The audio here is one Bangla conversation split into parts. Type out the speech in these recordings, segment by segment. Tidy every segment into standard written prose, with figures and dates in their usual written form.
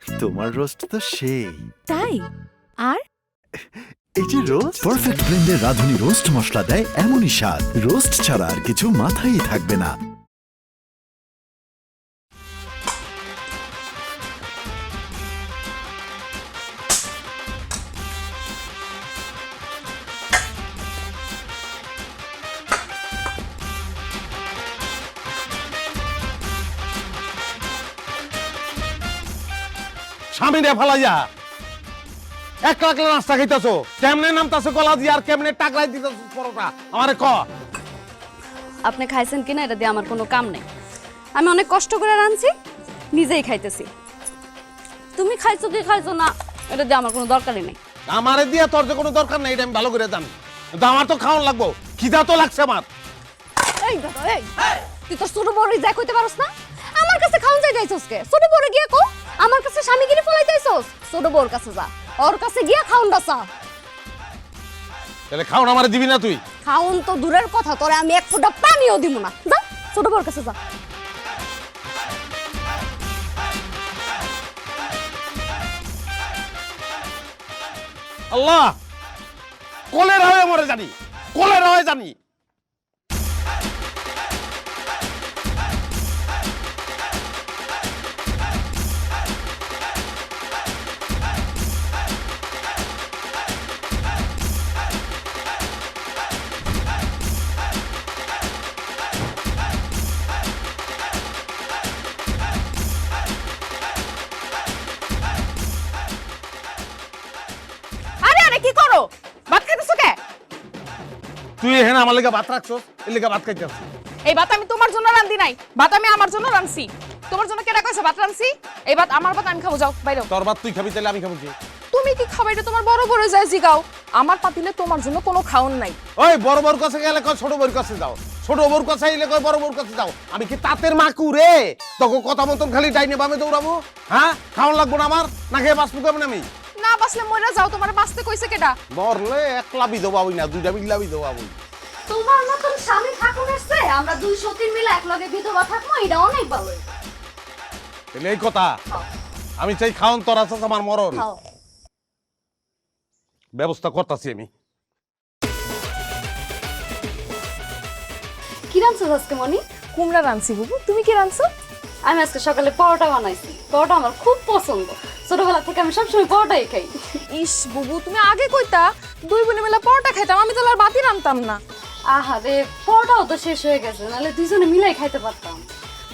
তোমার রোস্ট তো সেই। তাই? আর এই যে রোস্ট পারফেক্ট ব্লেন্ডের রাঁধুনি রোস্ট মশলা দেয় এমনই স্বাদ, রোস্ট ছাড়া আর কিছু মাথায় থাকবে না। স্বামীরে ফালাইয়া এক লাখ নাস্তা খাইতেছো, কেমনে নামতাছো গলা দিয়ে আর কেমনে টাকলাই দিতেছো পরোটা আমারে ক। আপনি খাইছেন কিনা এটা দিয়ে আমার কোনো কাম নেই। আমি অনেক কষ্ট করে রাঁধছি, নিজেই খাইতেছি। তুমি খাইছো কি খাইছো না এটা দিয়ে আমার কোনো দরকারই নেই। আমারে দিয়া তোর যে কোনো দরকার নেই, এটা আমি ভালো করে জানি, কিন্তু আমার তো খাওয়ান লাগবো, খিদা তো লাগছে আমার। এই দাদা, এই তুই তো ছোট বড় যাই কইতে পারছ না? আমার কাছে খাওন যাই যাইছস কে? ছোট বড় গিয়া কো আমার কাছে স্বামীগিরি ফলাইতেছস। ছোট বড় কাছে যা, ওর কাছে গিয়া খাওন বাসা। তাহলে খাওন আমারে দিবি না তুই? খাওন তো দূরের কথা, তোরে আমি এক ফোঁটা পানিও দিব না। যা ছোট বড় কাছে যা। আল্লাহ, কোলের হয়ে মরে জানি, কোলের হয়ে জানি। আরে আরে কি করো? ভাত খাইতেছো কে? তুই এখানে আমার লেগে ভাত রাখছো, এর লেগে ভাত খাইতে আসছি। এই ভাত আমি তোমার জন্য রান্ধি নাই, ভাত আমি আমার জন্য রাঁধছি। তোমার জন্য কেডা কইছে ভাত রাঁধছি? এই ভাত আমার ভাত, আমি খাবো, যাও বাইরে। তোর ভাত তুই খাবি, তাহলে আমি খাবো কি? তুমি কি খাবে এটা তোমার বড় বড় যায় জিগাও। আমার পাতিলে তোমার জন্য কোনো খাওন নাই। ওই বড় বড় কাছে গেলে কয় ছোট বড় কাছে যাও, ছোট বড় কাছে আইলে কয় বড় বড় কাছে যাও। আমি কি তাঁতের মাকু রে তোকে কথা মতন খালি ডাইনে বামে দৌড়াবো? হ্যাঁ, খাওয়ান লাগবো না আমার, না খেয়ে বাঁচবো কেমন আমি? না বাসলে মইরা যাও, তোমার বাঁচতে কইছে কেডা? মরলে একলা বিধবা হই না, দুইটা মিল্লা বিধবা হই। তোমার মতন স্বামী থাকুন এসছে, আমরা দুই সতীন মিলে একলগে বিধবা থাকবো, এটা অনেক ভালো। তাহলে এই কথা, আমি চাই খাওন তোর আছে আমার মরণ। খাও। ব্যবস্থা করতেছি আমি। কি রাঁধছো আজকে মনি? কুমড়া রাঁধছি বুবু, তুমি কি রাঁধছো? আমি আজকে সকালে পরোটা বানাইছি। পরোটা আমার খুব পছন্দ, ছোটবেলা থেকে আমি সবসময় পরোটাই খাই। ইস বুবু, তুমি আগে কইতা দুই বোনে মিলে পরোটা খাইতাম, আমি তো আর বাতি রাঁধতাম না। আহারে, পরোটাও তো শেষ হয়ে গেছে, নাহলে দুইজনে মিলাই খাইতে পারতাম।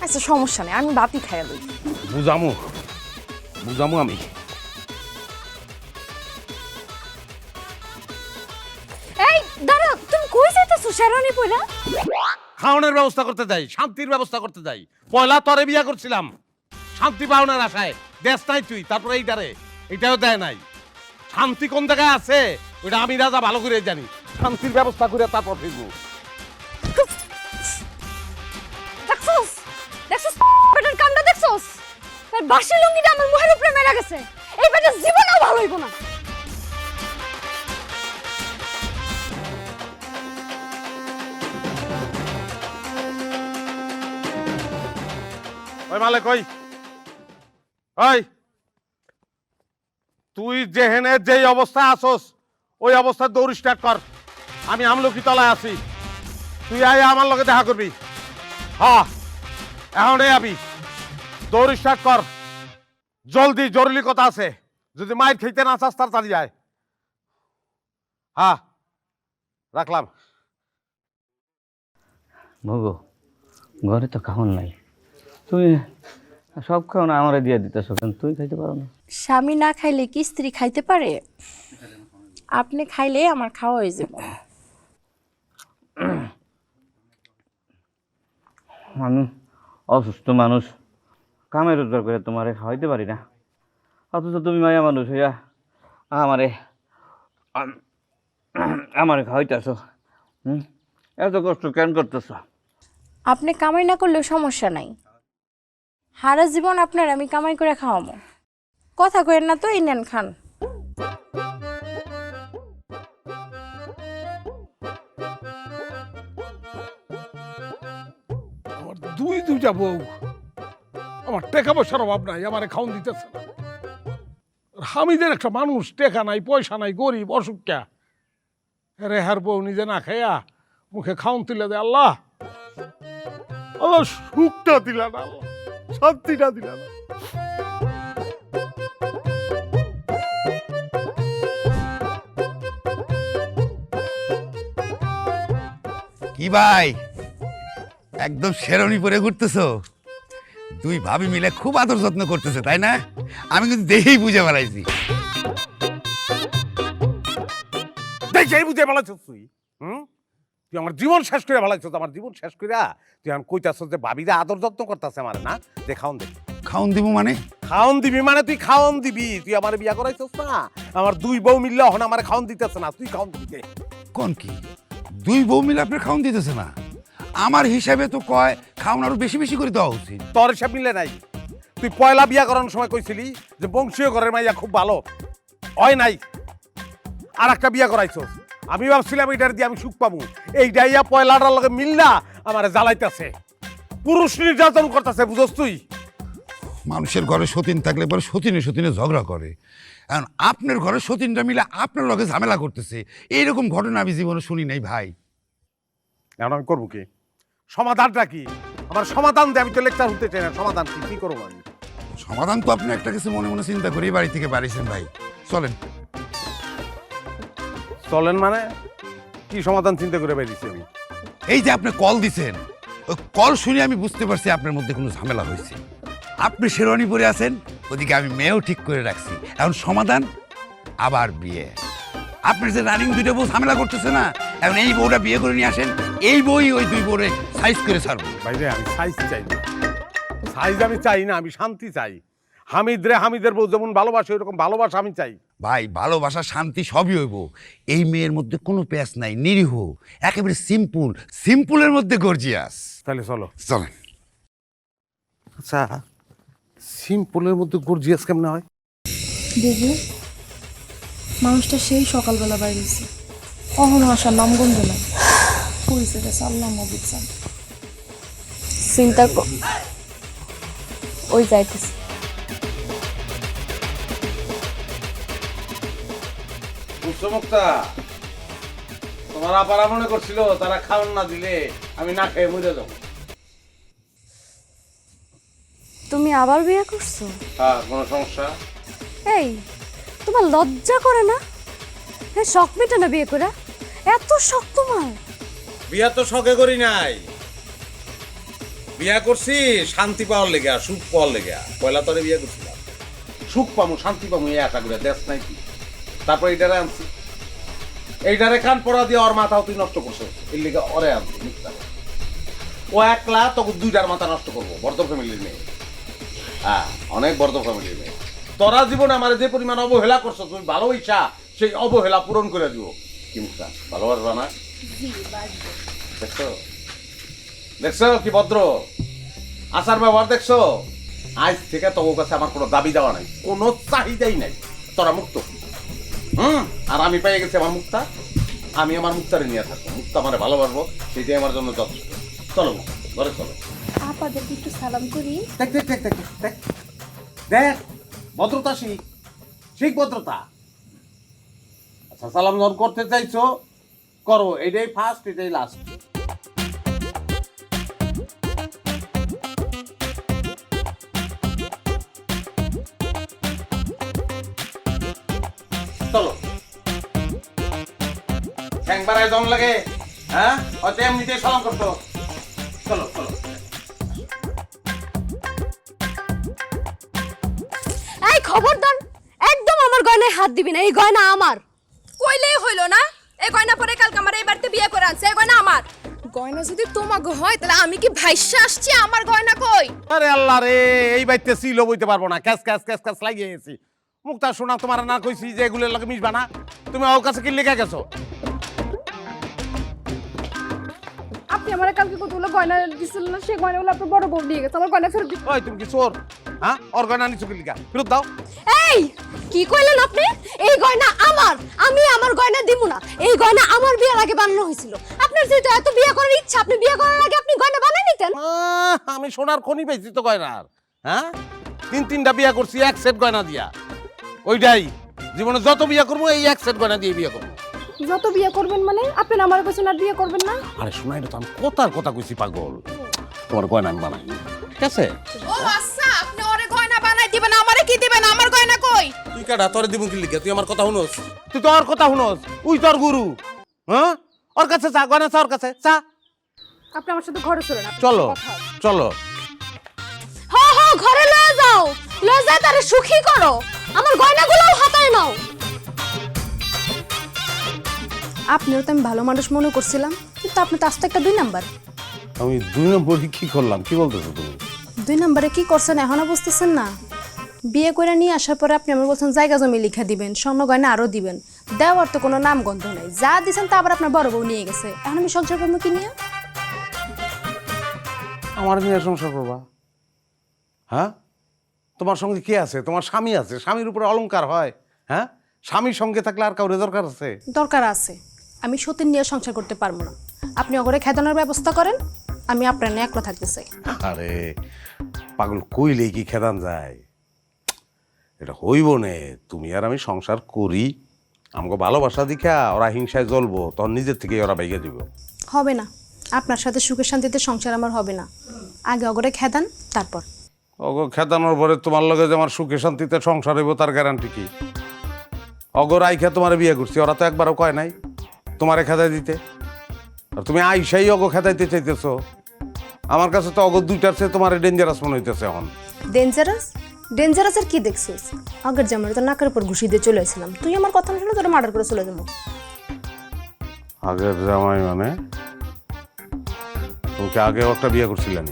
আচ্ছা সমস্যা নেই, আমি বাতি খাইয়া লই। বুঝামু বুঝামু আমি। এই দাঁড়া, তুমি কই যাইতেছো শেরওয়ানি পইরা? খাওয়ানোর ব্যবস্থা করতে যাই, শান্তির ব্যবস্থা করতে যাই। পয়লা তরে বিয়া করছিলাম শান্তি পাওনার আশায়, দেশ নাই তুই, তারপরে এইটারে এটাও দেয় নাই। শান্তি কোন জায়গায় আছে ওইটা আমি রাজা ভালো করে জানি। শান্তির ব্যবস্থা করে তারপর ফিরবো। দেখছস দেখছস পেটের কামটা দেখছস? তার বাসি লুঙ্গিটা আমার মুখের উপরে মেরা গেছে। এই পেটে জীবনেও ভালো হইব না। ওই মালে কই, ওই তুই যেহেনে যেই অবস্থায় আসোস ওই অবস্থায় দৌড় স্টার্ট কর। আমি আমলকি তলায় আছি, তুই আয় আমার লগে দেখা করবি। হ্যাঁ এখন আবি, দৌড় স্টার্ট কর জলদি, জরুরি কথা আছে। যদি মাইর খেতে না চাস তাড়াতাড়ি যায়। হ্যাঁ রাখলাম। ভোগো, ঘরে তো খাওয়ান নাই, তুমি সব খাওয়ানো আমারে দিয়ে দিতেছো, কেন তুমি খাইতে পারো না? স্বামী না খাইলে কি স্ত্রী খাইতে পারে? আপনি খাইলে আমার খাওয়া হয়ে যাবে। আমি অসুস্থ মানুষ, কামে রোজগার করে তোমারে খাওয়াইতে পারি না, অথচ তুমি মায়া মানুষ হইয়া আমারে আমারে খাওয়াইতেছো। এত কষ্ট কেন করতেছ? আপনি কামাই না করলেও সমস্যা নাই, সারা জীবন আপনার আমি কামাই করে খাওয়াবো। কথা কইেন না তো, এই নেন খান। দুইটা বউ, আমার টাকা পয়সার অভাব নাই, আমার খাওন দিতেছে না। হামিদের একটা মানুষ, টেকা নাই, পয়সা নাই, গরিব, অসুখ কে রেহার বউ নিজে না খাইয়া মুখে খাউন তুলে দে। আল্লাহ আল্লাহ সুখটা দিলা না, আল্লাহ শান্তিটা দিলা না। কি ভাই একদম শেরনি পরে ঘুরতেছো? দুই ভাবি মিলে খুব আদর যত্ন করতেছে তাই না? আমি কিন্তু দেখেই বুঝে বেড়াইছি। দেখেই বুঝে বেড়াচ্ছিস তুই? তুই আমার জীবন শেষ করে বেড়াইছিস, আমার জীবন শেষ করে তুই এখন কইতাছ যে ভাবিরা আদর যত্ন করতেছে আমার না? যে খাওন দে। খাওন দিব মানে? খাওন দিবি মানে তুই খাওন দিবি? তুই আমার বিয়া করাইছিস না? আমার দুই বউ মিললে এখন আমার খাওন দিতেছে না, তুই খাওন দিবি কে? কোন কি দুই বউ মিলে আপনার খাওন দিতেছে না? আমার হিসাবে তো কয় খাওন আরো বেশি বেশি করে দেওয়া উচিত। তোর হিসাব মিলে নাই। তুই পয়লা বিয়া করানোর সময় কইছিলি যে বংশীয় ঘরের মাইয়া খুব ভালো হয় নাই, আর একটা বিয়া করাইছস। আমি ভাবছিলাম এইটার দিয়ে আমি সুখ পাবো, এই ডাইয়া পয়লাটার লগে মিললা আমার জ্বালাইতেছে, পুরুষ নির্যাতন করতেছে, বুঝস তুই? মানুষের ঘরে সতীন থাকলে পরে সতীনে সতীনে ঝগড়া করে, এখন আপনার ঘরে সতীনটা মিলে আপনার লগে ঝামেলা করতেছে। এইরকম ঘটনা আমি জীবনে শুনি নাই ভাই। এখন আমি করবো কি? সমাধানটা কি? আমার সমাধান দে, আমি তো লেকচার হতে চাই না। সমাধান কি? কি করবো আমি? সমাধান তো আপনি একটা কিছু মনে মনে চিন্তা করে বাড়ি থেকে বাড়িয়েছেন ভাই। চলেন। চলেন মানে কি সমাধান চিন্তা করে বেরিয়েছি আমি? এই যে আপনি কল দিছেন, ওই কল শুনে আমি বুঝতে পারছি আপনার মধ্যে কোনো ঝামেলা হয়েছে। আপনি শেরওয়ানি পরে আছেন, ওদিকে আমি মেয়েও ঠিক করে রাখছি। এখন সমাধান আবার বিয়ে। আপনার যে রানিং দুইটা বউ ঝামেলা করতেছে না, এখন এই বউটা বিয়ে করে নিয়ে আসেন, এই বই ওই দুই বউরে সাইজ করে ছাড়বো। বাইরে আমি সাইজ চাই না, সাইজ আমি চাই না, আমি শান্তি চাই। হামিদের বউ যেমন ভালোবাসে ওইরকম ভালোবাসা আমি চাই। ভাই ভালোবাসা শান্তি সবই হইব। এই মেয়ের মধ্যে কোনো প্যাঁচ নাই, নিরীহ, একেবারে সিম্পল, সিম্পলের মধ্যে গর্জিয়াস। তাহলে চলো। চলেন। আচ্ছা, সিম্পলের মধ্যে গর্জিয়াস কেমন হয়? বুবু, মানুষটা সেই সকালবেলা বাইরেছে, কখনো আসার নামগন্ধ নাই। পরিচয় গেছে আল্লাহ বুঝছেন। চিন্তা ওই যাইতেছে। তোমার আপারা মনে করছিল তারা খাওয়ান না দিলে আমি না খেয়ে মরে যাবো। তুমি আবার বিয়ে করছো? হ্যাঁ, কোনো সমস্যা? এই তোমার লজ্জা করে না? হ্যাঁ, শখ মেটে না বিয়ে করে? এত শখ তোমার? বিয়া তো শখে করি নাই, বিয়া করছি শান্তি পাওয়ার লেগে, সুখ পাওয়ার লেগে। পয়লা তরে বিয়া করছিলাম, সুখ পামু শান্তি পামু এই আশা করে। দেশ নাই কি? তারপর এইটারে আনছি, এইটারে কান পড়া দিয়ে ওর মাথাও তুই নষ্ট করছো, এর লেগে ওরে আনছি। ও একলা তোকে দুইটার মাথা নষ্ট করবো। বর্ধ ফ্যামিলির মেয়ে, হ্যাঁ অনেক বর্ধ ফ্যামিলির মেয়ে। তোরা জীবনে আমার যে পরিমাণ অবহেলা করছো, তুমি ভালো ইচ্ছা সেই অবহেলা পূরণ করে দিব। কি মুখটা ভালোবাসবা না? দেখছো দেখছো কি ভদ্র আচার ব্যবহার দেখছো? আজ থেকে তোর কাছে আমার কোনো দাবি দেওয়া নাই, কোনো চাহিদাই নাই, তোরা মুক্ত। আর আমি পেয়ে গেছি আমার মুক্তা, আমি আমার মুক্তারে নিয়ে থাকবো। মুক্তা আমার ভালোবাসবো, সেটাই আমার জন্য যথেষ্ট। চলো ঘরে চলো। আপাদেরকে একটু সালাম করি। দেখ দেখ দেখ দেখ দেখ দেখ, ভদ্রতা শিখ, শিখ ভদ্রতা। আচ্ছা, সালাম যখন করতে চাইছো করো, এটাই ফার্স্ট, এটাই লাস্ট। চলো, ঠ্যাংবারায় দম লাগে, হ্যাঁ হয়তো এমনিতেই সালাম করতো। চলো চলো। এই খবরদার, একদম আমার গয়নায় হাত দিবি না। এই গয়না আমার। কইলেই হইল না? এই গয়না পরে কালকে আমার এই বাড়িতে বিয়ে করে আনছে, এই গয়না আমার। গয়না যদি তোমাকে হয় তাহলে আমি কি ভাইসা আসছি? আমার গয়না কই? আরে আল্লাহ রে, এই বাইতে সিলো বইতে পারবো না, ক্যাস ক্যাস ক্যাস ক্যাস লাগিয়ে গেছি। মুক্তা শোনা, তোমার না কইছি যে এগুলোর লাগে মিশবা না? তুমি ওর কাছে কি লেগে গেছো? আপনি আমার কালকে কতগুলো গয়না দিছিলেন না, সেই গয়নাগুলো আপনার বড় বউ নিয়ে গেছে। আমার গয়না ফেরত দিন। ওই তুমি কি চোর? হ্যাঁ, ওর গয়না নিছো কি লিগা? ফেরত দাও। এই কি কইলেন আপনি? এই গয়না আমার, আমি আমার গয়না দিব না। এই গয়না আমার বিয়ের আগে বানানো হয়েছিল। আপনার যেহেতু এত বিয়ে করার ইচ্ছা, আপনি বিয়ে করার আগে আপনি গয়না বানিয়ে নিতেন। আমি সোনার খনি পেয়েছি তো গয়নার। হ্যাঁ, তিনটা বিয়া করছি এক সেট গয়না দিয়া। ওইটাই জীবনে যত বিয়ে করবো এই এক সেট গয়না দিয়ে বিয়ে করবো। যত বিয়ে করবেন মানে আপনি আমার পেছনে আর বিয়ে করবেন না? আরে শোনা, এটা তো আমি কথার কথা কইছি পাগল, তোমার গয়না আমি বানাই, ঠিক আছে? ও আচ্ছা, আপনি ওরে গয়না বানাই দিবেন, আমারে কি দিবেন? আমার গয়না কই? তুই কাটা তোরে দিব কি লিখে? তুই আমার কথা শুনোস? তুই তো ওর কথা শুনোস, উই তোর গুরু। হ্যাঁ, ওর কাছে চা, গয়না চা ওর কাছে চা। আপনি আমার সাথে ঘরে চলেন। চলো চলো। হ হ, ঘরে লয়ে যাও, লয়ে যায় তারে সুখী করো, আমার গয়নাগুলোও হাতায় নাও। আপনারও তো আমি ভালো মানুষ মনে করছিলাম, কিন্তু আপনি তো আস্তে একটা 2 নাম্বার। আমি 2 নম্বরে কি করলাম? কি বলতেছো তুমি? 2 নাম্বারে কি করছেন এখনো বুঝতেছেন না? বিয়ে করে নিয়ে আসার পরে আপনি আমার বলছেন জায়গা জমি লিখা দিবেন, স্বর্ণ গয়না আরো দিবেন, দেওয়ার তো কোনো নাম গন্ধ নাই। যা দিছেন তা আবার আপনার বড় বউ নিয়ে গেছে। এখন আমি সংসার করবো কি নিয়ে? আমার নিয়ে সংসার করবা? হ্যাঁ, তোমার সঙ্গে কে আছে? তোমার স্বামী আছে, স্বামীর উপরে অলংকার হয়? হ্যাঁ, স্বামীর সঙ্গে থাকলে আর কাউরে দরকার আছে? দরকার আছে। আমি সতীন নিয়ে সংসার করতে পারবো না। আপনি ওগরে খেদানোর ব্যবস্থা করেন, আমি আপনার নিয়ে একলা থাকতে চাই। আরে পাগল, কইলেই কি খেদান যায়? এটা হইব নে। তুমি আর আমি সংসার করি, আমাকে ভালোবাসা দেখা ওরা হিংসায় জ্বলবো, তখন নিজের থেকে ওরা বাইকে দিব। হবে না, আপনার সাথে সুখে শান্তিতে সংসার আমার হবে না। আগে ওগরে খেদান, তারপর। অগ খেদানোর পরে তোমার লগে যে আমার সুখে শান্তিতে সংসার হইব তার গ্যারান্টি কি? অগর আইখা তোমার বিয়ে করছি, ওরা তো একবারও কয় নাই তোমারে খেদাই দিতে। আর তুমি আইসাই অগ খেদাইতে চাইতেছো। আমার কাছে তো অগ 2টার চেয়ে তোমার ডেঞ্জারাস মনে হইতেছে এখন। ডেঞ্জারাস? ডেঞ্জারাসের কি দেখছিস? আগের জামাই তো নাকের উপর ঘুষি দিয়ে চলে এসেছিলাম। তুই আমার কথা না শুনে তোরা মার্ডার করে চলে যাবো। আগের জামাই মানে? তোমাকে আগেও একটা বিয়ে করছিলেন?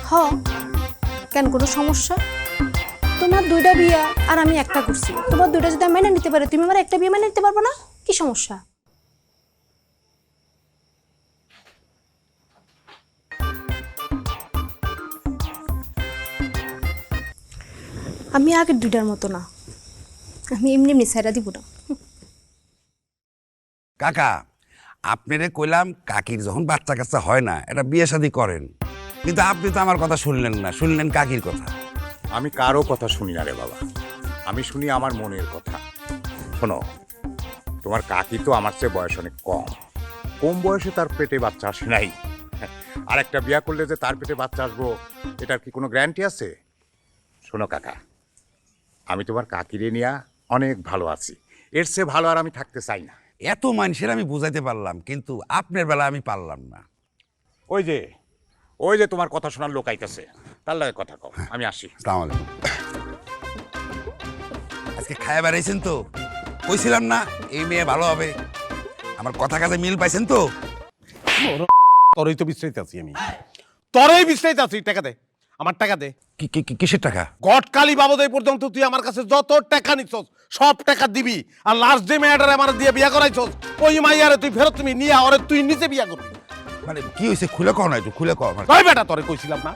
হ, কেন কোনো সমস্যা? তোমার 2টা বিয়ে আর আমি একটা করছি। তোমার 2টা যদি আমি মেনে নিতে পারি, তুমি আমার একটা বিয়ে মেনে নিতে পারবো না? কি সমস্যা? আমি আগের 2টার মতো না, আমি এমনি এমনি ছেড়া দিব না। কাকা, আপনারে কইলাম কাকির যখন বাচ্চা কাচ্চা হয় না এটা বিয়ে শাদী করেন, কিন্তু আপনি তো আমার কথা শুনলেন না, শুনলেন কাকির কথা। আমি কারো কথা শুনি না রে বাবা, আমি শুনি আমার মনের কথা। শোনো, তোমার কাকি তো আমার চেয়ে বয়স অনেক কম, কম বয়সে তার পেটে বাচ্চা আসে নাই। আর একটা বিয়া করলে যে তার পেটে বাচ্চা আসবো এটার কি কোনো গ্যারান্টি আছে? শোনো কাকা, আমি তোমার কাকিরে নিয়ে অনেক ভালো আছি, এর চেয়ে ভালো আর আমি থাকতে চাই না। এত মানুষের আমি বুঝাইতে পারলাম, কিন্তু আপনার বেলা আমি পারলাম না। ওই যে তোমার কথা শোনার লোক আইতেছে, তার লাগে কথা কও, আমি আসি। আসসালামু আলাইকুম। আজকে খায়া বেড়াইছেন তো? কইছিলাম না এই মেয়ে ভালো হবে। আমার কথা কাজে মিল পাইছেন তো? তোরই তো বিশ্রাইতে আছি আমি, তোরই বিশ্রাইতে আছি। টাকা দে, আমার টাকা দে। কিসের টাকা? গটকালি বাবদ এই পর্যন্ত তুই আমার কাছে যত টাকা নিছস সব টাকা দিবি। আর লাস্ট যে মেয়েটারে আমার দিয়ে বিয়া করাইছস ওই মাইয়ারে তুই ফেরত তুমি নিয়ে ওরে তুই নিজে বিয়া করবি। মানে কি হয়েছে খুলে কও না, একটু খুলে কও। কই বেটা, তোরে কইছিলাম না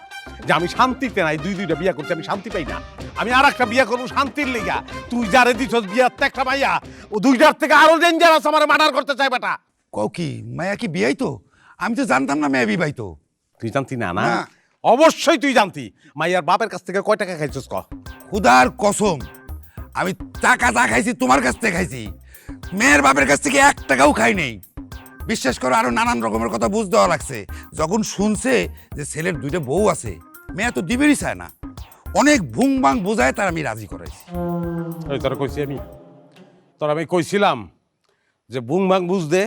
যে আমি শান্তিতে নাই, 2টা বিয়া করছি, আমি শান্তি পাই না। আমি আর একটা বিয়া করবো শান্তির লিগা। তুই যারে দিছস বিয়ার একটা মাইয়া, ও 2টার থেকে আরো ডেঞ্জারাস আমার মার্ডার করতে চাই বেটা। কও কি মায়া কি বিয়াই তো? আমি তো জানতাম না মেয়ে বিবাই তো। তুই জানতি না? না না। অবশ্যই তুই জানতি। মাইয়ার বাপের কাছ থেকে কয় টাকা খাইছস ক? খুদার কসম, আমি টাকা যা খাইছি তোমার কাছ থেকে খাইছি, মেয়ের বাপের কাছ থেকে 1 টাকাও খাই নেই। বিশ্বাস করো, আরো নানান রকমের কথা বুঝ দেওয়া লাগছে। যখন শুনছে যে ছেলের 2টা বউ আছে, মেয়ে তো দিবেরই চায় না, অনেক ভুং বাং বোঝায় তার আমি রাজি করাইছি। ওই তোরা কইছি আমি কইছিলাম যে বুং বাং বুঝ দে।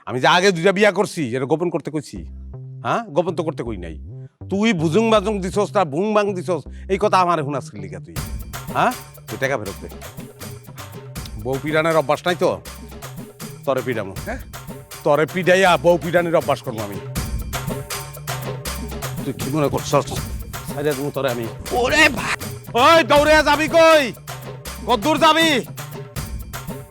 আমি যে আগে 2টা বিয়া করছি এটা গোপন করতে কইছি? হ্যাঁ, গোপন তো করতে কই নাই। তুই বুজুং বাজুং দিছস, তার বুং বাং দিছস, এই কথা আমার শুনাচ্ছিলি লিগা তুই? হ্যাঁ, তুই টাকা ফেরত দে। বউ পিডানের অভ্যাস নাই তো? তরে পিডামো, হ্যাঁ, তরে পিডাইয়া বউ পিডানের অভ্যাস করবো আমি। তুই কি মনে করছস তোরে আমি? ওরে ভাই, ওই দৌড়ে যাবি কই? কদ্দূর যাবি?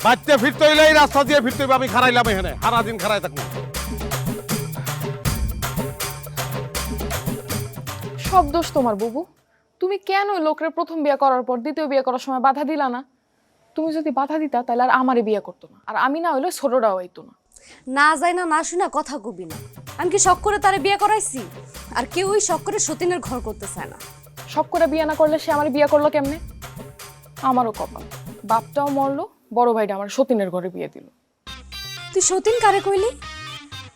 বাচ্চা ফিরতে হইলে এই রাস্তা দিয়ে ফিরতে হইবে। আমি খারাইলাম এখানে, সারাদিন খারাই থাকবো। সব দোষ তোমার বুবু। তুমি কেন ওই লোকের প্রথম বিয়ে করার পর দ্বিতীয় বিয়ে করার সময় বাধা দিলা না? তুমি যদি বাধা দিতা তাহলে আর আমারে বিয়ে করতো না, আর আমি না হইলে ছোটটাও হইতো না। না যায় না, না শুনে কথা কবি না। আমি কি শখ করে তারে বিয়ে করাইছি? আর কেউই শখ করে সতীনের ঘর করতে চায় না। সব করে বিয়ে না করলে সে আমার বিয়ে করলো কেমনে? আমারও কপাল, বাপটাও মরলো, বড় ভাইটা আমার সতীনের ঘরে বিয়ে দিল। তুই সতীন কারে কইলি?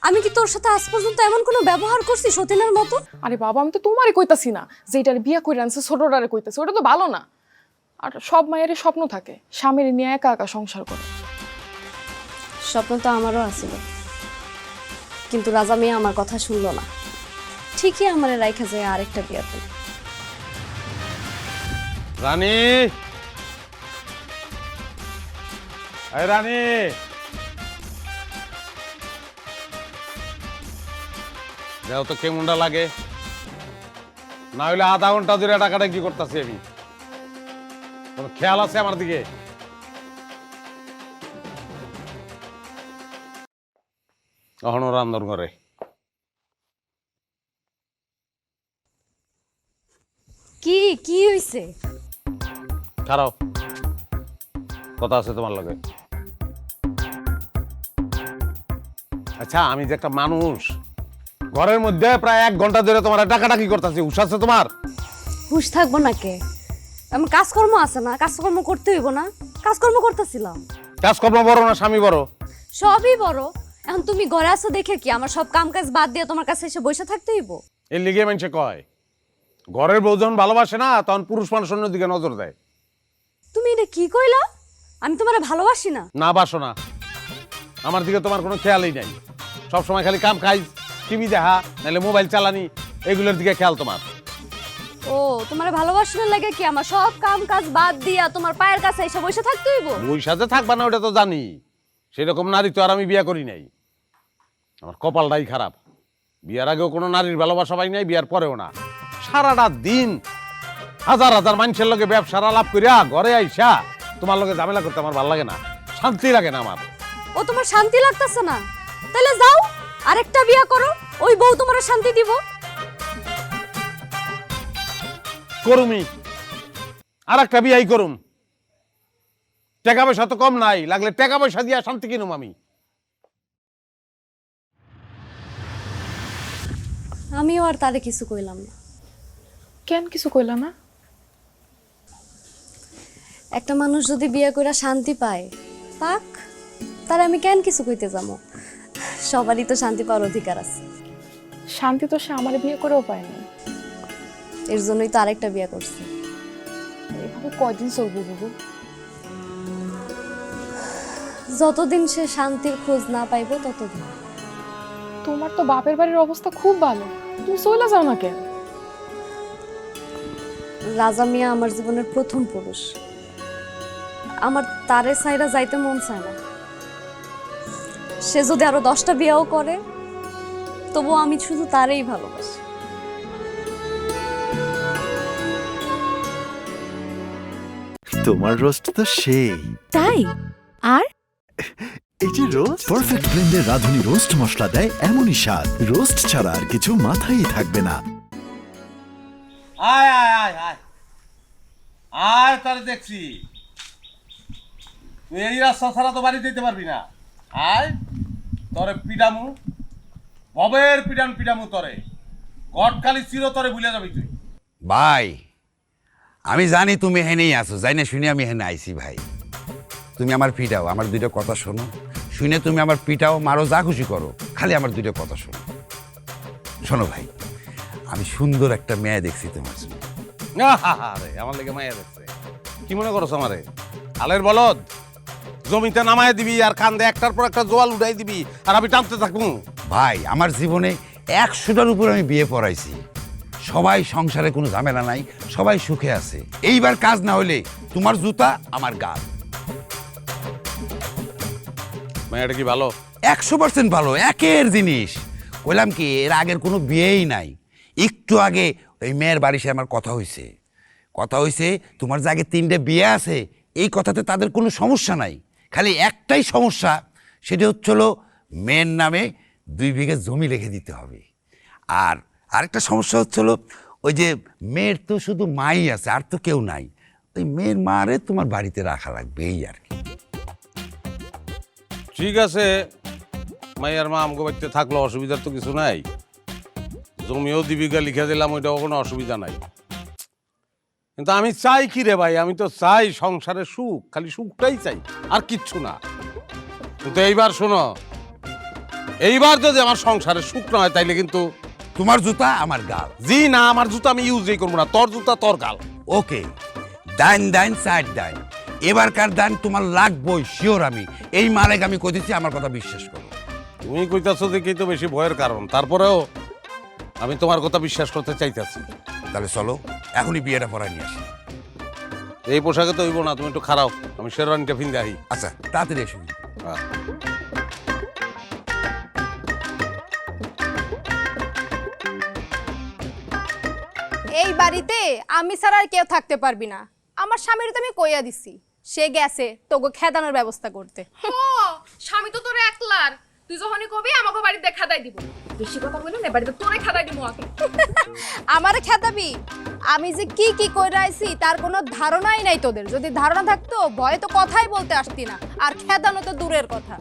আমি কি তোর সাথে আজ পর্যন্ত এমন কোনো ব্যবহার করছি সতীনের মতো? আরে বাবা, আমি তো তোমারে কইতাছি না, যেটার বিয়ে করে আনছে ছোটটারে কইতাছি, ওটা তো ভালো না। আর সব মায়েরই স্বপ্ন থাকে স্বামীর নিয়ে একা একা সংসার করে। স্বপ্ন তো আমারও আছিল, কিন্তু রাজা মেয়ে আমার কথা শুনলো না, ঠিকই আমারে রাইখা যায় আরেকটা বিয়ে করে। রানী, এই রানী, যাও তো কেমনটা লাগে, না হইলে আধা ঘন্টা ধরে টাকাটা কি করতেছি আমি। কোনো খেয়াল আছে আমার দিকে? এখনো রান্ধন করে। কি কি হইছে? খারাপ কথা আছে তোমার লগে। আচ্ছা, আমি যে একটা মানুষ, ঘরের মধ্যে প্রায় 1 ঘন্টা ধরে তোমার টাকাটাকি করতেছি, হুশ আছে তোমার? হুশ থাকবো না কে? আমার কাজকর্ম আছে না, কাজকর্ম করতে হইব না? কাজকর্ম করতেছিলাম। কাজকর্ম বড় না স্বামী বড়? সবই বড়। এখন তুমি ঘরে আছো দেখে কি আমার সব কাম কাজ বাদ দিয়ে তোমার কাছে এসে বসে থাকতে হইব? এর লিগে মানুষে কয়, ঘরের বউ যখন ভালোবাসে না তখন পুরুষ মানুষ অন্য দিকে নজর দেয়। তুমি এটা কি কইলা? আমি তোমারে ভালোবাসি না? না, বাসো না। আমার দিকে তোমার কোনো খেয়ালই নাই, সবসময় খালি কাম খাই, টিভি দেখা, নাহলে মোবাইল চালানি, এগুলোর দিকে খেয়াল তোমার। ও, তোমারে ভালোবাসার লাগে কি আমার সব কাম কাজ বাদ দিয়া তোমার পায়ের কাছে এসে বসে থাকতে হইব? ওই সাথে থাকবা না ওটা তো জানি, সেরকম নারী তো আর আমি বিয়ে করি নাই। আমার কপালটাই খারাপ, বিয়ার আগেও কোনো নারীর ভালোবাসা পাই নাই, বিয়ার পরেও না। সারাটা দিন হাজার হাজার মানুষের লগে ব্যবসার আলাপ করিয়া ঘরে আইসা তোমার লগে ঝামেলা করতে আমার ভালো লাগে না, শান্তি লাগে না আমার। ও, তোমার শান্তি লাগতেছে না? তাহলে যাও আরেকটা বিয়ে করো, ওই বউ তোমার শান্তি দিব। করুমি, আর একটা বিয়াই করুম। টাকা পয়সা তো কম নাই, লাগলে টাকা পয়সা দিয়া শান্তি কিনুম আমি। আমিও আর তারে কিছু কইলাম না। কেন কিছু কইলা না? একটা মানুষ যদি বিয়ে কইরা শান্তি পায়, পাক, তার আমি কেন কিছু কইতে যাবো? সবারই তো শান্তি পাওয়ার অধিকার আছে। শান্তি তো সে আমার বিয়ে করেও পায়নি। এর জন্যই তো আরেকটা বিয়ে করছে। এভাবে কয়দিন চলবো বুবু? যতদিন সে শান্তির খোঁজ না পাইব ততদিন। তোমার তো বাপের বাড়ির অবস্থা খুব ভালো, তুমি চলে যাও না কেন? রাজা মিয়া আমার জীবনের প্রথম পুরুষ, আমার তারে সাইরা যাইতে মন চায় না। সে যদি আরো 10টা বিয়েও করে তবু আমি শুধু তারেই ভালোবাসি। তোমার রোস্ট তো সেই। তাই? আর এই যে রোস্ট পারফেক্ট ব্লেন্ডের রাঁধুনি রোস্ট মশলা দেয় এমনই স্বাদ, রোস্ট ছাড়া আর কিছু মাথায় থাকবে না। আয় আয় আয় আয় আয়, তারে দেখছি তুই এই রাস্তা ছাড়া তো বাড়ি যেতে পারবি না। আয়, তরে পিডামু, ববের পিডামু তরে, গটকালি চির তরে ভুলে যাবি তুই। ভাই, আমি জানি তুমি হেনেই আছো, যাই না শুনে আমি হেনে আইছি। ভাই, তুমি আমার পিটাও, আমার 2টা কথা শোনো, শুনে তুমি আমার পিটাও, মারো, যা খুশি করো, খালি আমার 2টা কথা শোনো। শোনো ভাই, আমি সুন্দর একটা মেয়ে দেখছি তোমার জন্য। আরে, আমার লেগে মায়া দেখছে, কি মনে করছো আমারে? আলের বলদ, জমিতে নামায় দিবি আর কান্দে একটার পর একটা জোয়াল উঠাই দিবি আর আমি টানতে থাকবো? ভাই, আমার জীবনে 100টার উপর আমি বিয়ে পড়াইছি, সবাই সংসারে কোনো ঝামেলা নাই, সবাই সুখে আছে। এইবার কাজ না হলে তোমার জুতা আমার গাল। মেয়েটা কি ভালো? 100% ভালো, একের জিনিস। কইলাম কি, এর আগের কোনো বিয়েই নাই। একটু আগে ওই মেয়ের বাড়ি সে আমার কথা হইছে তোমার যে আগে 3টে বিয়ে আছে, এই কথাতে তাদের কোনো সমস্যা নাই, খালি একটাই সমস্যা, সেটা হচ্ছিল মেয়ের নামে 2 বিঘা জমি লিখে দিতে হবে। আর আরেকটা সমস্যা হচ্ছিল, ওই যে মেয়ের তো শুধু মাই আছে, আর তো কেউ নাই, ওই মেয়ের মারে তোমার বাড়িতে রাখা লাগবে, এই আর কি। ঠিক আছে, মাইয়ার মা আমগো বাড়িতে থাকলো, অসুবিধার তো কিছু নাই। জমিও 2 বিঘা লিখে দিলাম, ওইটাও কোনো অসুবিধা নাই। কিন্তু আমি চাই কি রে ভাই, আমি তো চাই সংসারে সুখ, খালি সুখটাই চাই, আর কিচ্ছু না। কিন্তু এইবার শোনো, এইবার যদি আমার সংসারে সুখ না হয় তাইলে কিন্তু তোমার জুতা আমার গাল। জি না, আমার জুতা আমি ইউজই করবো না, তোর জুতা তোর গাল। ওকে, দান দান সাইড দান, এবারকার দান তোমার লাগবই শিওর। আমি এই মালেক আমি কই দিচ্ছি, আমার কথা বিশ্বাস করো। তুমি কইতাছো দেখেই তো বেশি ভয়ের কারণ, তারপরেও আমি তোমার কথা বিশ্বাস করতে চাইতেছি। তাহলে চলো এখনই বিয়েটা পড়ায় নিয়ে আসি। এই পোশাকে তো হইব না, তুমি একটু খারাপ, আমি শেরওয়ানিটা ফিন্দে আহি। আচ্ছা তাড়াতাড়ি এসো। হ্যাঁ। এই বাড়িতে আমি ছাড়া আর কেউ থাকতে পারবি না। আমার স্বামীর তো আমি কইয়া দিছি, সে গেছে তোকে খেদানোর ব্যবস্থা করতে। স্বামী তো তোর একলার, তুই যখনই কবি আমাকে বাড়িতে খাদাই দিব। বেশি কথা বলি না, বাড়িতে তোরে খাদাই দিব আগে। আমারে খেদাবি? আমি যে কি কি কইরা আইছি তার কোনো ধারণাই নাই তোদের। যদি ধারণা থাকতো ভয়ে তো কথাই বলতে আসতি না, আর খেদানো তো দূরের কথা।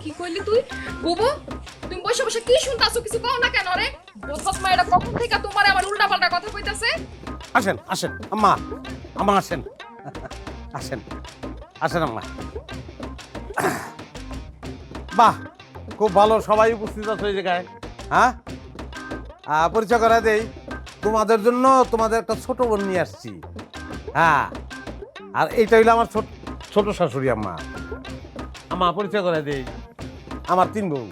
কি কইলি তুই বুবু? তুমি বসে বসে কি শুনতাছো, কিছু কও না কেন রে? বসস মা, এটা কখন থেকে তোমার আবার উল্টা পাল্টা কথা কইতাছে? আসেন আসেন আম্মা, আম্মা আসেন, আসেন আসেন আম্মা। বাহ, খুব ভালো, সবাই উপস্থিত আছে এই জায়গায়। হ্যাঁ, পরিচয় করা দেই, তোমাদের জন্য তোমাদের একটা ছোট বোন নিয়ে আসছি। হ্যাঁ, আর এইটা হইলো আমার ছোট শাশুড়ি আম্মা। আম্মা পরিচয় করা দেই, আমার 3 বউ,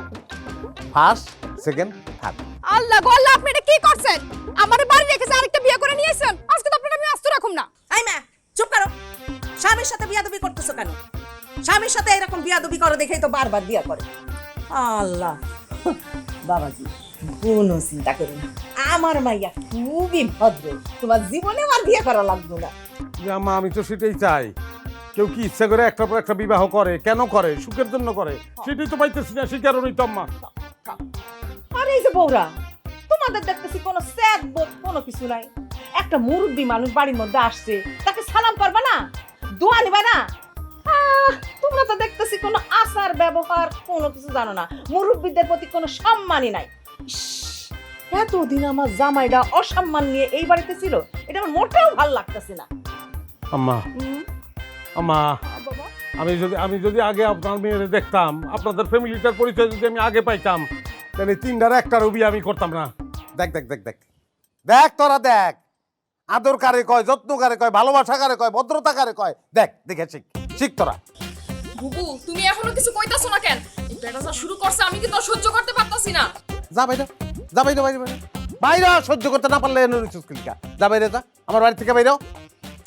ফার্স্ট, সেকেন্ড, থার্ড। আল্লাহ গো আল্লাহ, আপনি এটা কি করছেন? আমারে বাড়ি রেখেছে আরেকটা বিয়ে করে নিয়ে আইছেন। আজকে তো আপনারা আমি আস্ত রাখুম না। আই মা, চুপ করো। স্বামীর সাথে বিয়াদবি করতেছো কেন? স্বামীর সাথে এরকম বিয়াদবি করো দেখেই তো বারবার বিয়া করে। আল্লাহ, বাবাজি কোনো চিন্তা করো না, আমার মাইয়া খুবই ভদ্র, তোমার জীবনে আমার বিয়ে করা লাগবে না। যে আম্মা, আমি তো সেটাই চাই। কেউ কি ইচ্ছা করে একটার পর একটা বিবাহ করে? কেন করে? সুখের জন্য করে, সেটাই তো পাইতেছি না, সেই কারণেই তো আম্মা। আর এই যে বউরা, তোমাদের দেখতেছি কোনো স্যাদ বোধ কোনো কিছু নাই। একটা মুরব্বী মানুষ বাড়ির মধ্যে আসছে, তাকে সালাম করবা না, দোয়া নিবা না? তোমরা তো দেখতেছি কোনো আচার ব্যবহার কোনো কিছু জানো না, মুরব্বীদের প্রতি কোনো সম্মানই নাই। ইস, এতদিন আমার জামাইটা অসম্মান নিয়ে এই বাড়িতে ছিল, এটা আমার মোটেও ভালো লাগতেছে না। আম্মা, আম্মা, বাবা, আমি যদি আগে আপনার মেয়েরে দেখতাম, আপনাদের ফ্যামিলিটার পরিচয় যদি আমি আগে পাইতাম, তাহলে 3টার একটারও বিয়ে আমি করতাম না। দেখ দেখ দেখ দেখ দেখ, তোরা দেখ, আদর কারে কয়, যত্ন কারে কয়, ভালোবাসা কারে কয়, ভদ্রতা কারে কয়, দেখ দেখে শিখ, শিখ তোরা। বুবু, তুমি এখনো কিছু কইতাছো না কেন? এই বেটা যা শুরু করছে আমি কিন্তু আর সহ্য করতে পারতাছি না। যা বাইরে, যা বাইরে, বাইরে বাইরে বাইরে, সহ্য করতে না পারলে যা বাইরে, যা আমার বাড়ি থেকে বাইরে।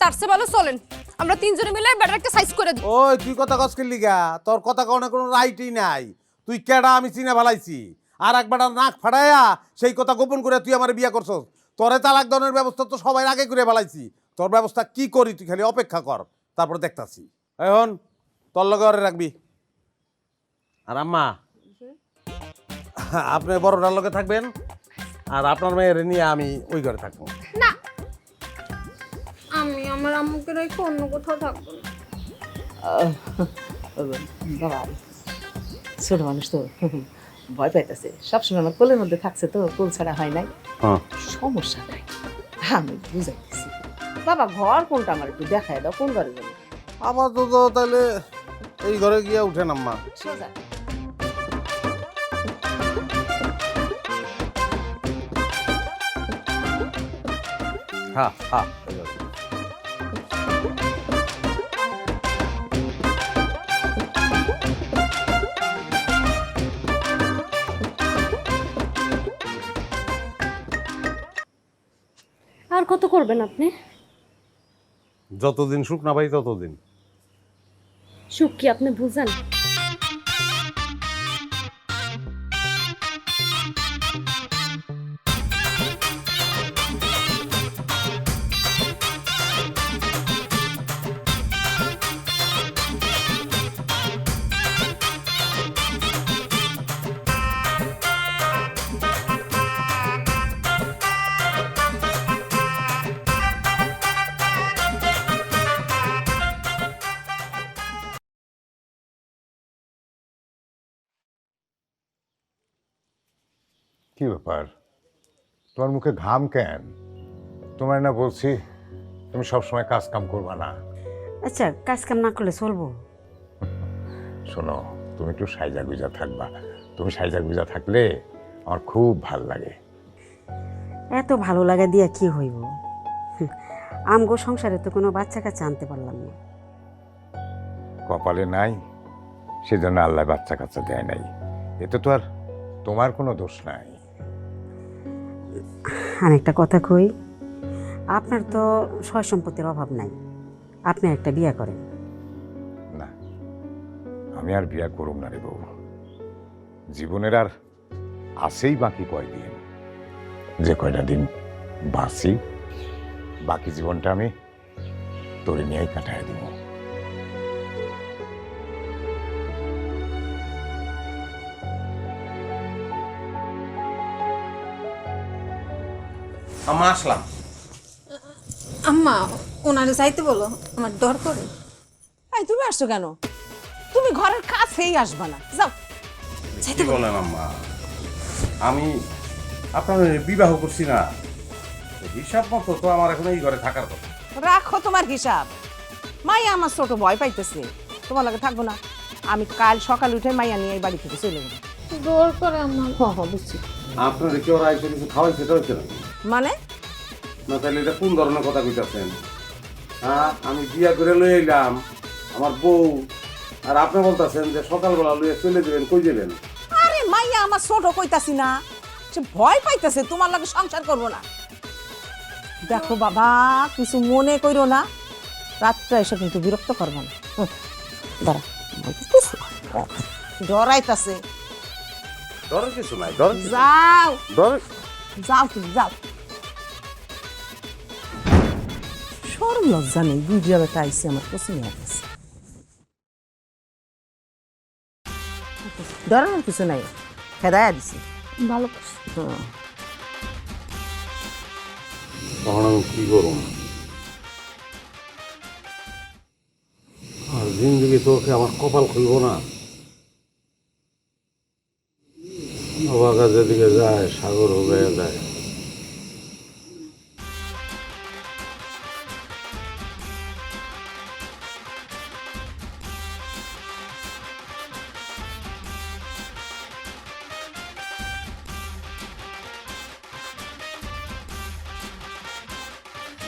তার চেয়ে ভালো চলেন আমরা 3 জনে মিলে ব্যাটারকে সাইজ করে দিই। ওই তুই কথা কসকের লিগা, তোর কথা কওনে কোনো রাইটই নাই। তুই কেডা আমি চিনে ফেলাইছি, আর একবার নাক ফাড়াইয়া সেই কথা গোপন করে তুই আমার বিয়ে করছস। তোরে তালাক দনের ব্যবস্থা তো সবাই আগে করে ফেলাইছি, তোর ব্যবস্থা কি করি তুই খালি অপেক্ষা কর, তারপর দেখতাছি। এখন তোর লগে ওরে রাখবি। আর আম্মা, আপনি বড়টার লগে থাকবেন, আর আপনার মেয়ের নিয়ে আমি ওই ঘরে থাকবো। না, আমি আমার আম্মুকে রেখে অন্য কোথাও থাকবো না। বাবা ছোট মানুষ তো ভয় পাইতেছে, সবসময় আমার কোলের মধ্যে থাকছে তো, কোল ছাড়া হয় নাই, সমস্যা নাই, আমি বুঝাইতেছি। বাবা ঘর কোনটা আমার একটু দেখায় দাও, কোন ঘরে যাবো? আমার তো তাহলে এই ঘরে গিয়ে উঠেন আম্মা। সোজা হ্যাঁ হ্যাঁ, আর কত করবেন আপনি? যতদিন সুখ না পাই ততদিন। সুখ কি আপনি বুঝেন? কি ব্যাপার, তোমার মুখে ঘাম কেন? তোমার না বলছি তুমি সবসময় কাজ কাম করবা না। আচ্ছা, কাজ কাম না করলে চলবো? শোনো, তুমি একটু সাইজা গুজা থাকবা। তুমি সাইজা গুজা থাকলে আমার খুব ভাল লাগে। এত ভালো লাগা দিয়া কি হইব? আমগো সংসারে তো কোনো বাচ্চা কাচ্চা আনতে পারলাম না। কপালে নাই, সেজন্য আল্লাহ বাচ্চা কাচ্চা দেয় নাই। এতে তো আর তোমার কোনো দোষ নাই। আর একটা কথা কই, আপনার তো সয় সম্পত্তির অভাব নাই, আপনি একটা বিয়া করেন। না, আমি আর বিয়া করুম না রে বউ। জীবনের আর আছেই বাকি কয়দিন। যে কয়টা দিন বাঁচি, বাকি জীবনটা আমি তোরে নিয়েই কাটায় দিব। আম্মা আসলাম। আম্মা ওনারে যাইতে বলো, আমার ডর করে। এই তুমি আসছো কেন? তুমি ঘরের কাছেই আসবা না, যাও। কি বলেন আম্মা? আমি আপনার বিবাহ করছি না, হিসাব মতো তো আমার এখন এই ঘরে থাকার কথা। রাখো তোমার হিসাব। মাইয়া আমার ছোট ভয় পাইতেছে, তোমার লাগে থাকবো না। আমি কাল সকাল উঠে মাইয়া নিয়ে এই বাড়ি থেকে চলে যাবো। জোর করে আম্মা। হ্যাঁ, বুঝছি। আপনার কি ওরা এসে কিছু খাওয়াইছে টাইছে না? মানে না, তাহলে এটা কোন ধরনের কথা কইতাছেন? হ্যাঁ, আমি বিয়া করে লয়ে এলাম আমার বউ, আর আপনি বলতেছেন যে সকালবেলা লইয়া চলে যাবেন, কই যাবেন? আরে মাইয়া আমার ছোট কইতাছি না, সে ভয় পাইতেছে তোমার লাগে সংসার করবো না। দেখো বাবা, কিছু মনে কইরো না, রাতটা এসে কিন্তু বিরক্ত করবো না। দাঁড়া, ডরাইতাছে। ডরের কিছু নাই, ডরের কিছু নাই। যাও ডরের যাও, তুমি যাও। সরম লজ্জা নেই, বুঝিয়া বেটা আইসি আমার পছন্দ আছে। ডরানোর কিছু নাই, হেদায়া দিছি। ভালো করছে। তখন আমি কি করুন? আর জিন্দগি তোকে আমার কপাল খুলব না। বাবা যেদিকে যায় সাগর হবে যায়।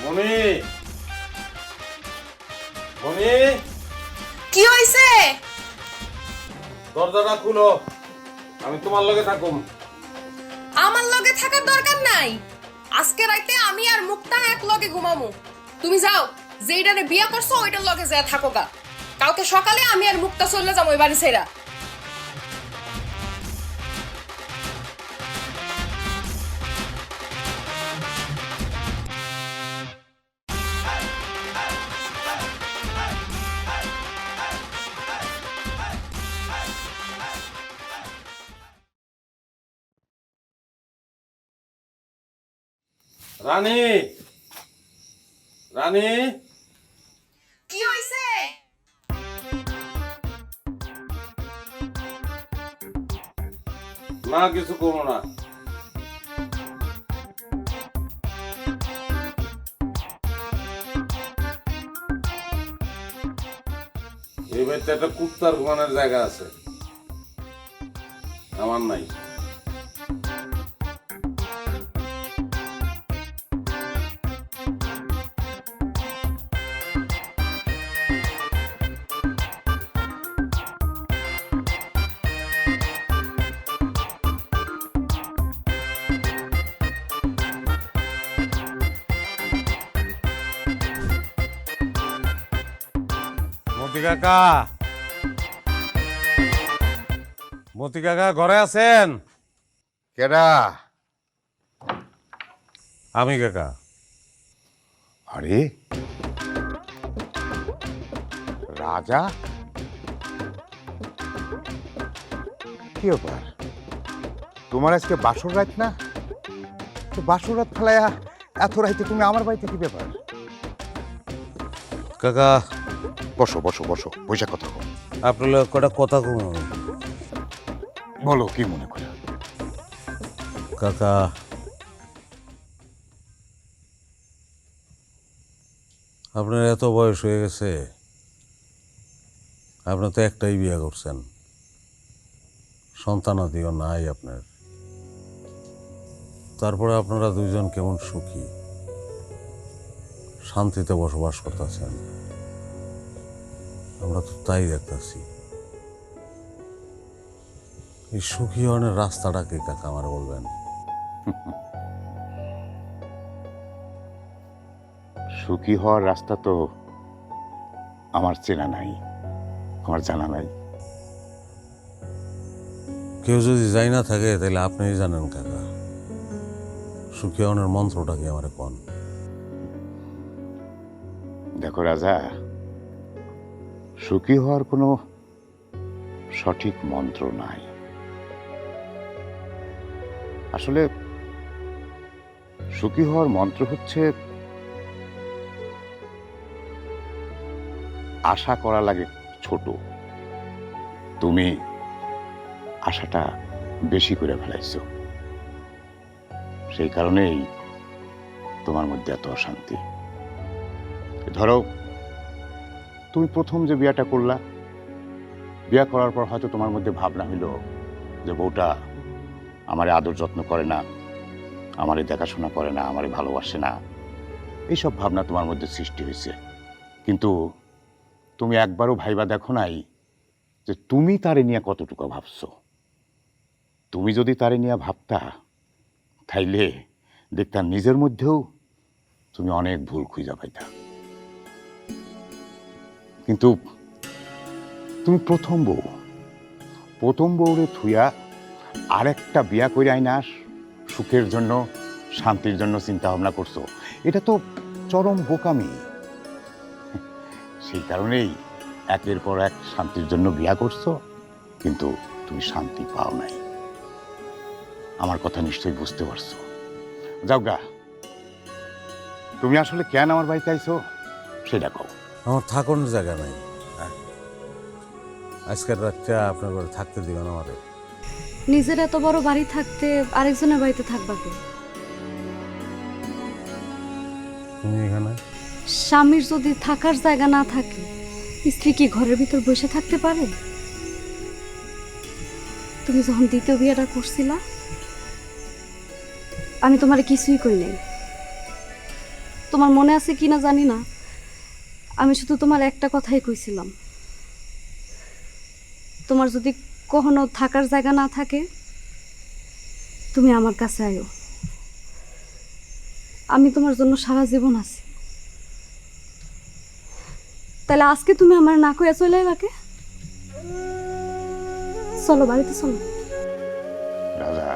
মনি, মনি, কি হইছে? দরজাটা খুলো, আমি তোমার লগে থাকুম। আমার লগে থাকার দরকার নাই। আজকে রাতে আমি আর মুক্তা এক লগে ঘুমামু। তুমি যাও, যেইটারে বিয়া করছো ওইটার লগে যা থাকো গা। কালকে সকালে আমি আর মুক্তা চলে যাবো ওই বাড়ি ছেড়া। রানী, রানী, কি হইছে? না কিছু করো না। এই বাড়িতে একটা কুত্তার ঘুমানোর জায়গা আছে, আমার নাই। মতি কাকা, মতি কাকা ঘরে আছেন? কেডা? আমি কাকা। আরে রাজা, কি ব্যাপার? তোমার আজকে বাসর রাত না? তো বাসর রাত ফেলাইয়া এত রাইতে তুমি আমার বাড়িতে, কি ব্যাপার? কাকা বসো বসো বসো, পয়সা কথা কও। আপনার লগে কটা কথা কম। বলো কি মনে করে? কাকা আপনার এত বয়স হয়ে গেছে, আপনার তো একটাই বিয়ে করছেন, সন্তানাদিও নাই আপনার। তারপরে আপনারা দুইজন কেমন সুখী, শান্তিতে বসবাস করতেছেন, আমরা তো তাই দেখতেছি। এই সুখী হওয়ার রাস্তাটা কি কাকা আমার বলবেন? সুখী হওয়ার রাস্তা তো আমার চেনা নাই, আমার জানা নাই। কেউ যদি যাই না থাকে তাহলে আপনিই জানেন কাকা, সুখী হওয়ার মন্ত্রটা কি আমার কোন? দেখো রাজা, সুখী হওয়ার কোনো সঠিক মন্ত্র নাই। আসলে সুখী হওয়ার মন্ত্র হচ্ছে আশা করা লাগে ছোট, তুমি আশাটা বেশি করে ফেলাইছো, সেই কারণেই তোমার মধ্যে এত অশান্তি। ধরো তুমি প্রথম যে বিয়াটা করলা, বিয়া করার পর হয়তো তোমার মধ্যে ভাবনা হইল যে বউটা আমারে আদর যত্ন করে না, আমারে দেখাশোনা করে না, আমারে ভালোবাসে না, এইসব ভাবনা তোমার মধ্যে সৃষ্টি হয়েছে। কিন্তু তুমি একবারও ভাইবা দেখো নাই যে তুমি তারে নিয়ে কতটুকু ভাবছো। তুমি যদি তারে নিয়ে ভাবতা তাইলে দেখতা নিজের মধ্যেও তুমি অনেক ভুল খুঁজা পাইতা। কিন্তু তুমি প্রথম বউরে থুইয়া আরেকটা বিয়া করে আইনাস সুখের জন্য, শান্তির জন্য চিন্তা ভাবনা করছো। এটা তো চরম বোকামি। সেই কারণেই একের পর এক শান্তির জন্য বিয়া করছো, কিন্তু তুমি শান্তি পাও নাই। আমার কথা নিশ্চয়ই বুঝতে পারছো। যাও গা, তুমি আসলে কেন আমার বাড়িতে আইছো সেটা কও। আমার থাকানোর জায়গা নাই, আজকের রাতটা আপনার ঘরে থাকতে দিবেন আমারে? নিজের এত বড় বাড়ি থাকতে আরেকজনের বাড়িতে থাকবা কে? তুমি এখানে? স্বামীর যদি থাকার জায়গা না থাকে, স্ত্রী কি ঘরের ভিতর বসে থাকতে পারে? তুমি যখন দ্বিতীয় বিয়েটা করছিলা, আমি তোমার কিছুই করি নাই। তোমার মনে আছে কি না জানি না, আমি শুধু তোমার একটা কথাই কইছিলাম, তোমার যদি কখনো থাকার জায়গা না থাকে তুমি আমার কাছে আয়ো, আমি তোমার জন্য সারা জীবন আছি। তাহলে আজকে তুমি আমার না কইয়া চলে রাখে? চলো বাড়িতে চলো। রাজা,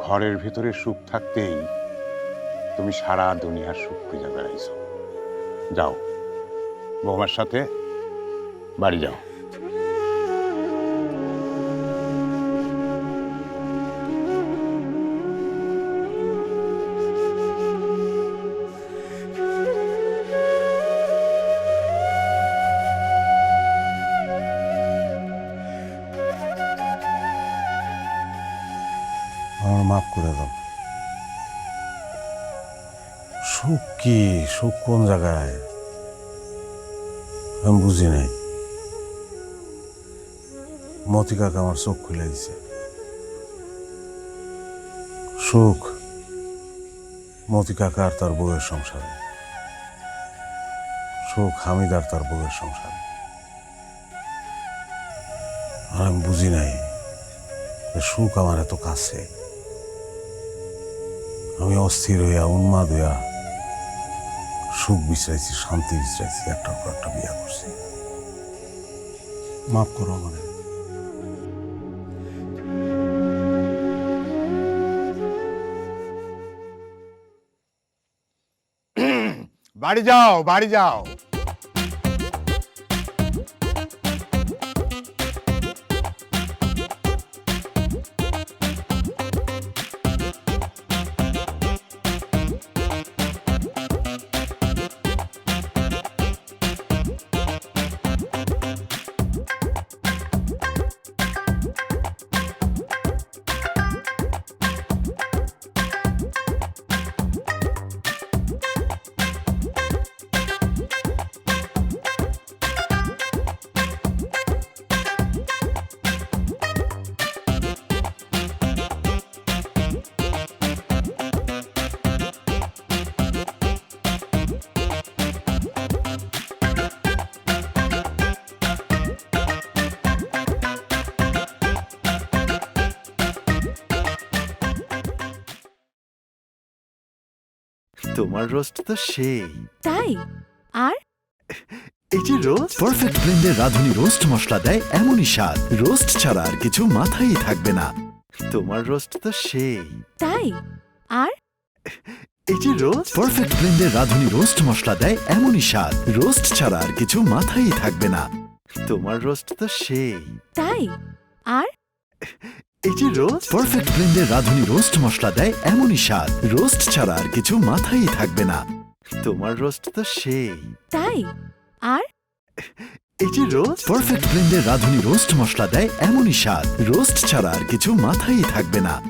ঘরের ভিতরে সুখ থাকতেই তুমি সারা দুনিয়ার সুখ খুঁজে বেড়াইছো। যাও, বৌমার সাথে বাড়ি যাও। আমার মাফ করে দাও। সুখ কি, সুখ কোন জায়গায় আমি বুঝি নাই। মতি কাকা আমার চোখ খুলে দিছে। সুখ মতি কাকা আর তার বউয়ের সংসারে, সুখ হামিদ আর তার বউয়ের সংসারে। আর আমি বুঝি নাই যে সুখ আমার এত কাছে। আমি অস্থির হইয়া, উন্মাদ হইয়া সুখ বিচাইছি, শান্তি বিচাইছি, একটার পর একটা বিয়া করছি। মাফ করো আমারে। বাড়ি যাও, বাড়ি যাও। তোমার রোস্ট তো সেই। তাই? আর এই যে রোস্ট পারফেক্ট ব্লেন্ডের রাঁধুনি রোস্ট মশলা দেয় এমনই স্বাদ, রোস্ট ছাড়া আর কিছু মাথায় থাকবে না। তোমার রোস্ট তো সেই। তাই? আর এই যে রোস্ট পারফেক্ট ব্লেন্ডের রাঁধুনি রোস্ট মশলা দেয় এমনই স্বাদ, রোস্ট ছাড়া আর কিছু মাথায় থাকবে না। তোমার রোস্ট তো সেই। তাই? আর এই যে রোস্ট পারফেক্ট ব্লেন্ডের রাঁধুনি রোস্ট মশলা দেয় এমনই স্বাদ, রোস্ট ছাড়া আর কিছু মাথায় থাকবে না। তোমার রোস্ট তো সেই। তাই? আর এই যে রোস্ট পারফেক্ট ব্লেন্ডের রাঁধুনি রোস্ট মশলা দেয় এমনই স্বাদ, রোস্ট ছাড়া আর কিছু মাথায় থাকবে না।